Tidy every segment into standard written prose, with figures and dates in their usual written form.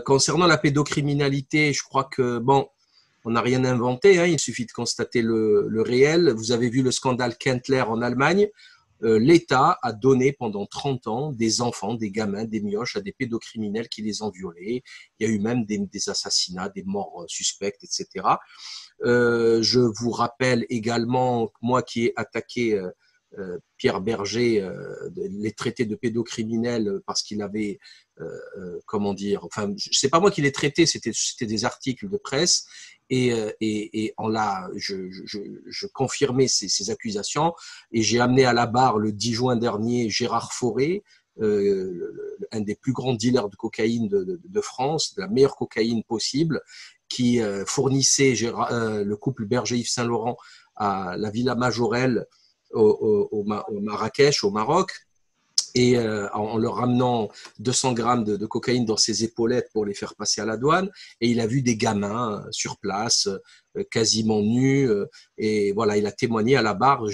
Concernant la pédocriminalité, je crois que, bon, on n'a rien inventé, hein, il suffit de constater le réel. Vous avez vu le scandale Kendler en Allemagne. L'État a donné pendant 30 ans des enfants, des gamins, des mioches à des pédocriminels qui les ont violés. Il y a eu même des assassinats, des morts suspectes, etc. Je vous rappelle également, moi qui ai attaqué Pierre Berger, les traités de pédocriminels parce qu'il avait, comment dire, enfin, c'est pas moi qui l'ai traité, c'était des articles de presse. Et on l'a, je confirmais ces accusations et j'ai amené à la barre le 10 juin dernier Gérard Fauré, un des plus grands dealers de cocaïne de France, de la meilleure cocaïne possible, qui fournissait le couple Berger-Yves Saint-Laurent à la Villa Majorelle au Marrakech, au Maroc, et en leur ramenant 200 grammes de cocaïne dans ses épaulettes pour les faire passer à la douane. Et il a vu des gamins sur place, quasiment nus. Et voilà, il a témoigné à la barre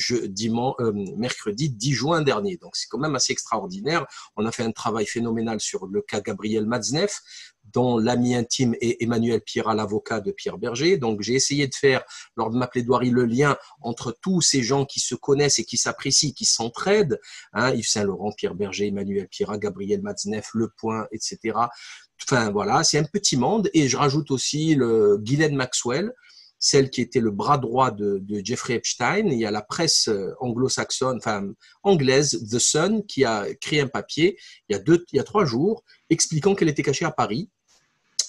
mercredi 10 juin dernier. Donc c'est quand même assez extraordinaire. On a fait un travail phénoménal sur le cas Gabriel Matzneff, dont l'ami intime est Emmanuel Pierrat, l'avocat de Pierre Berger. Donc j'ai essayé de faire, lors de ma plaidoirie, le lien entre tous ces gens qui se connaissent et qui s'apprécient, qui s'entraident, hein, Yves Saint-Laurent, Pierre Berger, Emmanuel Pierrat, Gabriel Matzneff, Le Point, etc. Enfin voilà, c'est un petit monde. Et je rajoute aussi Ghislaine Maxwell, celle qui était le bras droit de Jeffrey Epstein. Il y a la presse anglo-saxonne, enfin anglaise, The Sun, qui a créé un papier il y a 3 jours, expliquant qu'elle était cachée à Paris,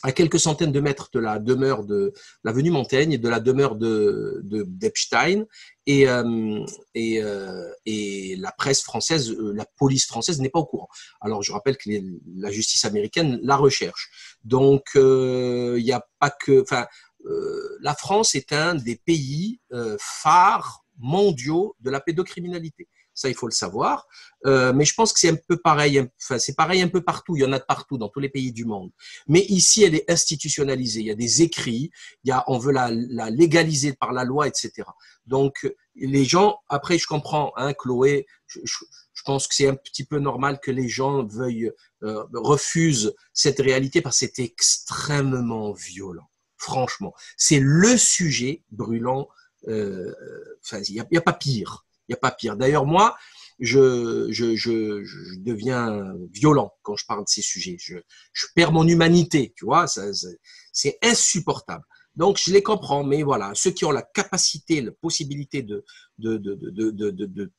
à quelques centaines de mètres de la demeure de l'avenue Montaigne et de la demeure d'Epstein. Et la presse française, la police française n'est pas au courant. Alors je rappelle que la justice américaine la recherche. Donc il n'y a pas que, enfin, la France est un des pays phares mondiaux de la pédocriminalité. Ça, il faut le savoir. Mais je pense que c'est un peu pareil. Enfin, c'est pareil un peu partout. Il y en a de partout, dans tous les pays du monde. Mais ici, elle est institutionnalisée. Il y a des écrits. On veut la légaliser par la loi, etc. Donc, les gens, après, je comprends, hein, Chloé, je pense que c'est un petit peu normal que les gens refusent cette réalité parce que c'est extrêmement violent. Franchement, c'est le sujet brûlant. Enfin, il n'y a pas pire. Il n'y a pas pire. D'ailleurs, moi, je deviens violent quand je parle de ces sujets. Je perds mon humanité, tu vois, c'est insupportable. Donc, je les comprends, mais voilà, ceux qui ont la capacité, la possibilité de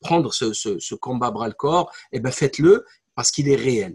prendre ce combat bras-le-corps, eh ben, faites-le parce qu'il est réel.